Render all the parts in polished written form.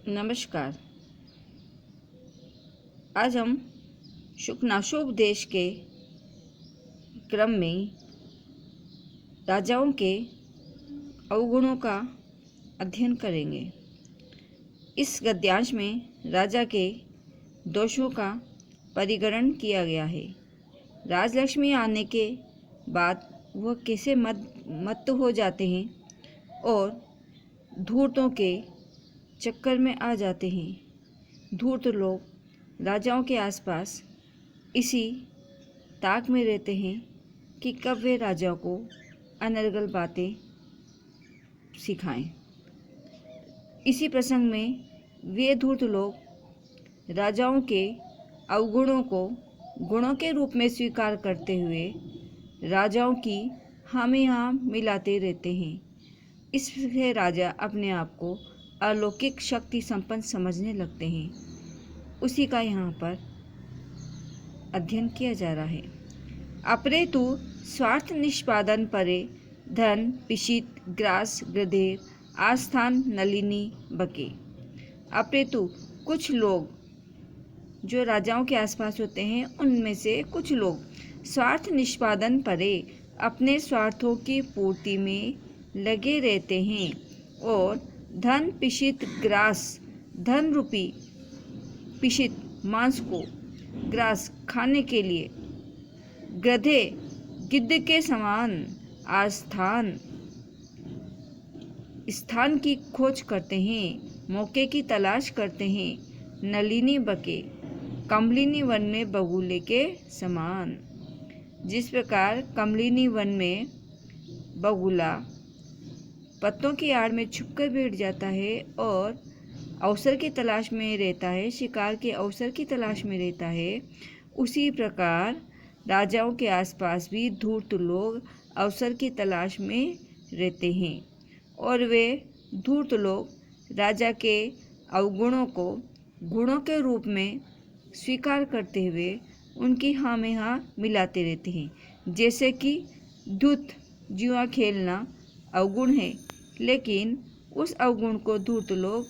नमस्कार। आज हम शुकनाशोपदेश के क्रम में राजाओं के अवगुणों का अध्ययन करेंगे। इस गद्यांश में राजा के दोषों का परिगणन किया गया है। राजलक्ष्मी आने के बाद वह कैसे मत्त हो जाते हैं और धूर्तों के चक्कर में आ जाते हैं। धूर्त लोग राजाओं के आसपास इसी ताक में रहते हैं कि कब वे राजाओं को अनर्गल बातें सिखाएं। इसी प्रसंग में वे धूर्त लोग राजाओं के अवगुणों को गुणों के रूप में स्वीकार करते हुए राजाओं की हामी हाँ मिलाते रहते हैं। इससे राजा अपने आप को अलौकिक शक्ति संपन्न समझने लगते हैं। उसी का यहाँ पर अध्ययन किया जा रहा है। अपरे तु स्वार्थ निष्पादन परे धन पिशित ग्रास गृधेर आस्थान नलिनी बके। अप्रेतु कुछ लोग जो राजाओं के आसपास होते हैं उनमें से कुछ लोग स्वार्थ निष्पादन परे अपने स्वार्थों की पूर्ति में लगे रहते हैं और धन पिशित ग्रास धन रूपी पिशित मांस को ग्रास खाने के लिए गधे गिद्ध के समान आस्थान स्थान की खोज करते हैं, मौके की तलाश करते हैं। नलिनी बके कमलिनी वन में बगुले के समान। जिस प्रकार कमलिनी वन में बगुला पत्तों की आड़ में छुपकर बैठ जाता है और अवसर की तलाश में रहता है, शिकार के अवसर की तलाश में रहता है, उसी प्रकार राजाओं के आसपास भी धूर्त लोग अवसर की तलाश में रहते हैं और वे धूर्त लोग राजा के अवगुणों को गुणों के रूप में स्वीकार करते हुए उनकी हाँ में हाँ मिलाते रहते हैं। जैसे कि धूत जुआ खेलना अवगुण है, लेकिन उस अवगुण को धूर्त लोग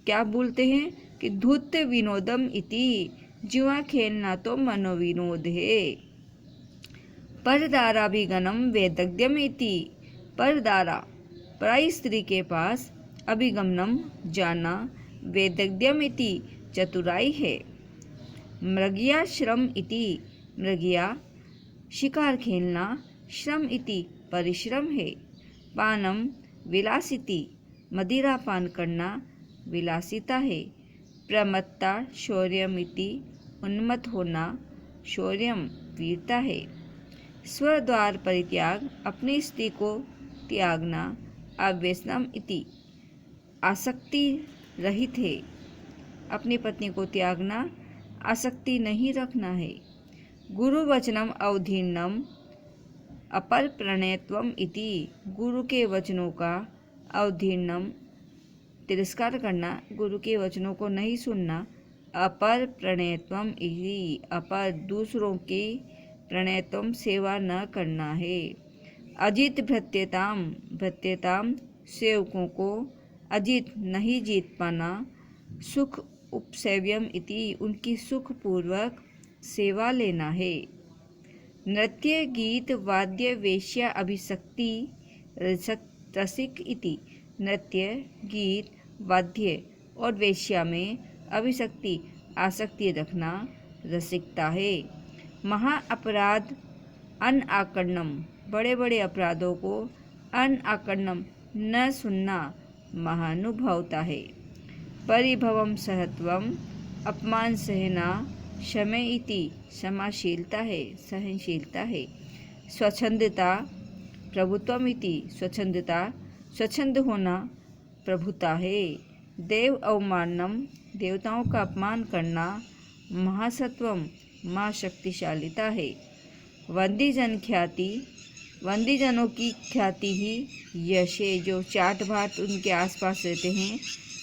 क्या बोलते हैं कि धूत विनोदम इति, जुआ खेलना तो मनोविनोद है। परदाराभिगमनम वैदग्ध्यम इति, परदारा पराई स्त्री के पास अभिगमनम जाना वैदग्ध्यम इति चतुराई है। मृगया श्रम इति, मृगया शिकार खेलना श्रम इति परिश्रम है। पानम विलासिति, मदिरा पान करना विलासिता है। प्रमत्ता शौर्यमिति, उन्मत्त होना शौर्यम वीरता है। स्वद्वार परित्याग, अपनी स्त्री को त्यागना अव्यसनम इति आसक्ति रहित है। अपनी पत्नी को त्यागना आसक्ति नहीं रखना है। गुरु वचनम अवधीर्णम अपर प्रणयत्वम इति, गुरु के वचनों का अवधीर्णम तिरस्कार करना, गुरु के वचनों को नहीं सुनना। अपर प्रणयत्वम इति, अपर दूसरों की प्रणयत्वम सेवा न करना है। अजित भृत्यताम, भृत्यताम सेवकों को अजित नहीं जीत पाना। सुख उपसेव्यम इति, उनकी सुखपूर्वक सेवा लेना है। नृत्य गीत वाद्य वेश्या अभिशक्ति रसिक इति, नृत्य गीत वाद्य और वेश्या में अभिशक्ति आसक्ति रखना रसिकता है। महा अपराध अनआकर्णम, बड़े बड़े अपराधों को अनआकर्णम न सुनना महानुभावता है। परिभवम सहत्वम, अपमान सहना शमय इति क्षमाशीलता है, सहनशीलता है। स्वच्छंदता प्रभुत्वम इति, स्वच्छंदता स्वच्छंद होना प्रभुता है। देव अवमानम, देवताओं का अपमान करना महासत्वम माँ शक्तिशालिता है। वंदीजन ख्याति, वंदीजनों की ख्याति ही यश है। जो चाट भाट उनके आसपास रहते हैं,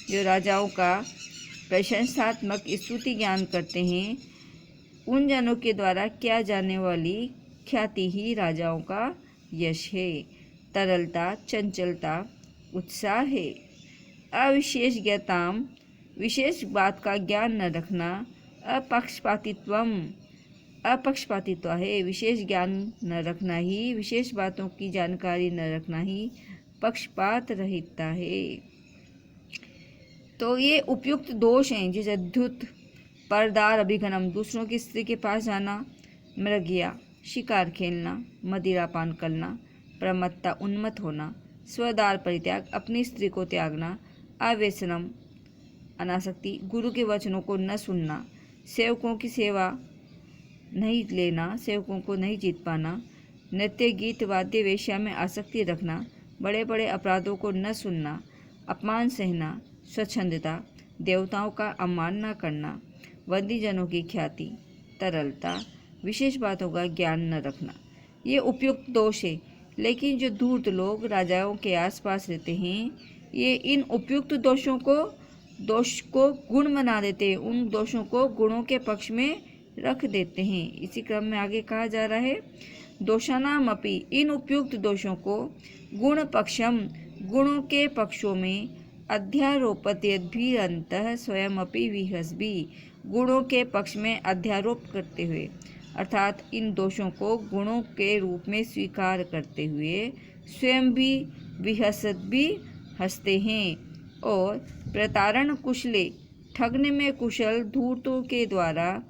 जो राजाओं का प्रशंसात्मक स्तुति ज्ञान करते हैं, उन जनों के द्वारा किया जाने वाली ख्याति ही राजाओं का यश है। तरलता चंचलता उत्साह है। अविशेषज्ञताम विशेष बात का ज्ञान न रखना अपक्षपातित्व है। विशेष ज्ञान न रखना ही, विशेष बातों की जानकारी न रखना ही पक्षपात रहितता है। तो ये उपयुक्त दोष हैं, जैसे धूर्त, परदार अभिगमन, दूसरों की स्त्री के पास जाना, मृगया, शिकार खेलना, मदिरापान करना, प्रमत्ता, उन्मत्त होना, स्वदार परित्याग, अपनी स्त्री को त्यागना, अव्यसनम, अनासक्ति, गुरु के वचनों को न सुनना, सेवकों की सेवा नहीं लेना, सेवकों को नहीं जीत पाना, नृत्य, गीत, वाद्य, वेश्या में आसक्ति रखना, बड़े बड़े अपराधों को न सुनना, अपमान सहना, स्वच्छंदता, देवताओं का अवमानना करना, वंदीजनों की ख्याति, तरलता, विशेष बातों का ज्ञान न रखना, ये उपयुक्त दोष है। लेकिन जो धूर्त लोग राजाओं के आसपास रहते हैं, ये इन उपयुक्त दोष को गुण बना देते हैं, उन दोषों को गुणों के पक्ष में रख देते हैं। इसी क्रम में आगे कहा जा रहा है, दोषानाम अपि, इन उपयुक्त दोषों को गुण पक्षम, गुणों के पक्षों में अध्यारोपत्यद्भिरन्तः स्वयं अपि विहस्भि, गुणों के पक्ष में अध्यारोप करते हुए, अर्थात इन दोषों को गुणों के रूप में स्वीकार करते हुए स्वयं भी विहसत भी हंसते हैं। और प्रतारण कुशले, ठगने में कुशल धूर्तों के द्वारा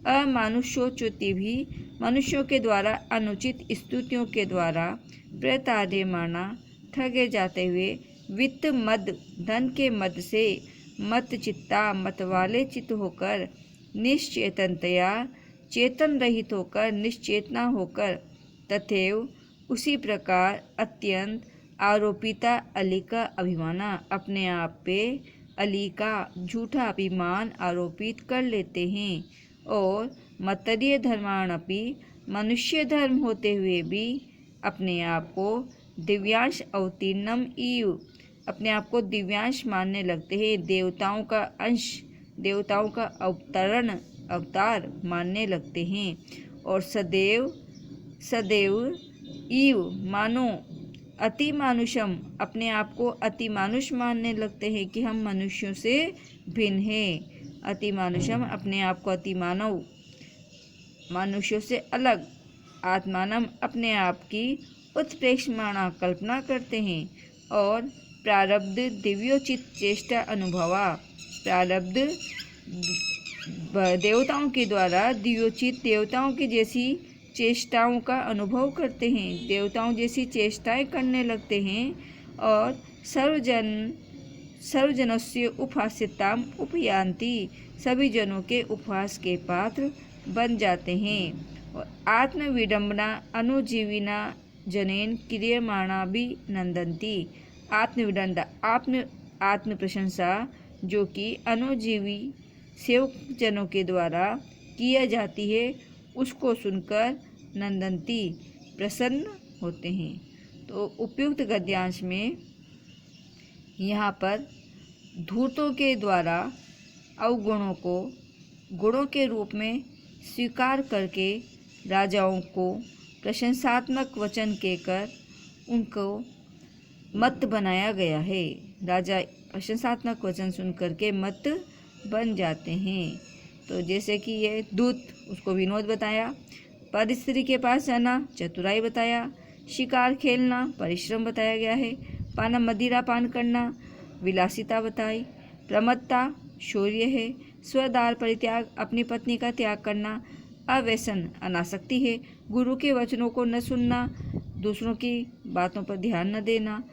अमानुषोच्युति भी, मनुष्यों के द्वारा अनुचित स्तुतियों के द्वारा प्रतार्यमाणा, ठगे जाते हुए, वित्त मद, धन के मद से मत चित्ता, मत वाले चित्त होकर, निश्चेतनतया, चेतन रहित होकर, निश्चेतना होकर, तथैव उसी प्रकार अत्यंत आरोपिता अलिका अभिमाना, अपने आप पे अलिका, झूठा अभिमान आरोपित कर लेते हैं। और मतरीय धर्माणपि, मनुष्य धर्म होते हुए भी अपने आप को दिव्यांश अवतीर्णम इव, अपने आप को दिव्यांश मानने लगते हैं, देवताओं का अंश, देवताओं का अवतार मानने लगते हैं। और सदैव इव मानो अति मानुषम, अपने आप को अति मानुष मानने लगते हैं कि हम मनुष्यों से भिन्न हैं। अति मानुषम, अपने आप को अति मानव, मनुष्यों से अलग, आत्मानम, अपने आप की उत्प्रेक्षमाणा, कल्पना करते हैं। और प्रारब्ध दिव्योचित चेष्टा अनुभवा, प्रारब्ध देवताओं के द्वारा दिव्योचित, देवताओं की जैसी चेष्टाओं का अनुभव करते हैं, देवताओं जैसी चेष्टाएं करने लगते हैं। और सर्वजनस्य उपहास्यताम उपयान्ति, सभी जनों के उपहास के पात्र बन जाते हैं। और आत्मविडंबना अनुजीविना जनेन क्रियमाणा भी नंदंती, आत्मविडंबना, आत्म प्रशंसा जो कि अनुजीवी सेवक जनों के द्वारा किया जाती है, उसको सुनकर नंदंती, प्रसन्न होते हैं। तो उपयुक्त गद्यांश में यहाँ पर धूर्तों के द्वारा अवगुणों को गुणों के रूप में स्वीकार करके राजाओं को प्रशंसात्मक वचन कहकर उनको मत बनाया गया है। राजा प्रशंसात्मक वचन सुन करके मत बन जाते हैं। तो जैसे कि ये दूत, उसको विनोद बताया, पर स्त्री के पास जाना चतुराई बताया, शिकार खेलना परिश्रम बताया गया है, पाना मदिरा पान करना विलासिता बताई, प्रमत्ता शौर्य है, स्वदार परित्याग अपनी पत्नी का त्याग करना अव्यसन अनासक्ति है, गुरु के वचनों को न सुनना, दूसरों की बातों पर ध्यान न देना,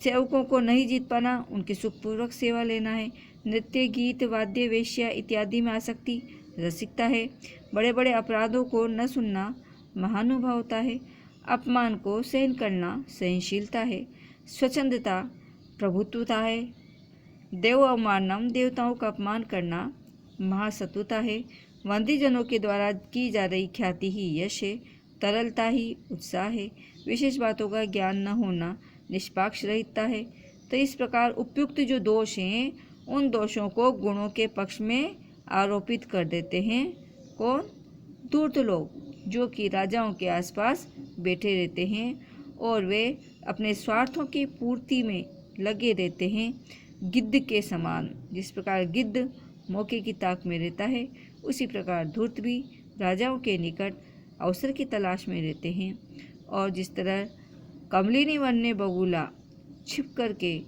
सेवकों को नहीं जीत पाना, उनकी सुखपूर्वक सेवा लेना है, नृत्य गीत वाद्य वेश्या इत्यादि में आसक्ति रसिकता है, बड़े बड़े अपराधों को न सुनना महानुभावता है, अपमान को सहन करना सहनशीलता है, स्वच्छंदता प्रभुत्वता है, देव अवमानम देवताओं का अपमान करना महासत्वता है, वंदीजनों के द्वारा की जा रही ख्याति ही यश है, तरलता ही उत्साह है, विशेष बातों का ज्ञान न होना निष्पक्ष रहितता है। तो इस प्रकार उपयुक्त जो दोष हैं, उन दोषों को गुणों के पक्ष में आरोपित कर देते हैं। कौन? धूर्त लोग, जो कि राजाओं के आसपास बैठे रहते हैं और वे अपने स्वार्थों की पूर्ति में लगे रहते हैं। गिद्ध के समान। जिस प्रकार गिद्ध मौके की ताक में रहता है, उसी प्रकार धूर्त भी राजाओं के निकट अवसर की तलाश में रहते हैं। और जिस तरह कमलिनी वन्य बगुला छिप करके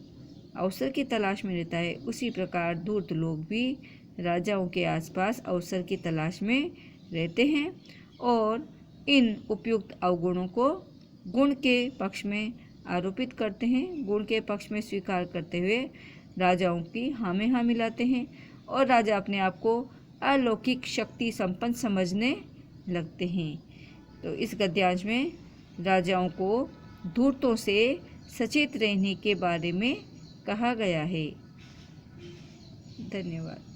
अवसर की तलाश में रहता है, उसी प्रकार धूर्त लोग भी राजाओं के आसपास अवसर की तलाश में रहते हैं और इन उपयुक्त अवगुणों को गुण के पक्ष में आरोपित करते हैं, गुण के पक्ष में स्वीकार करते हुए राजाओं की हाँ में हाँ मिलाते हैं और राजा अपने आप को अलौकिक शक्ति संपन्न समझने लगते हैं। तो इस गद्यांश में राजाओं को धूर्तों से सचेत रहने के बारे में कहा गया है। धन्यवाद।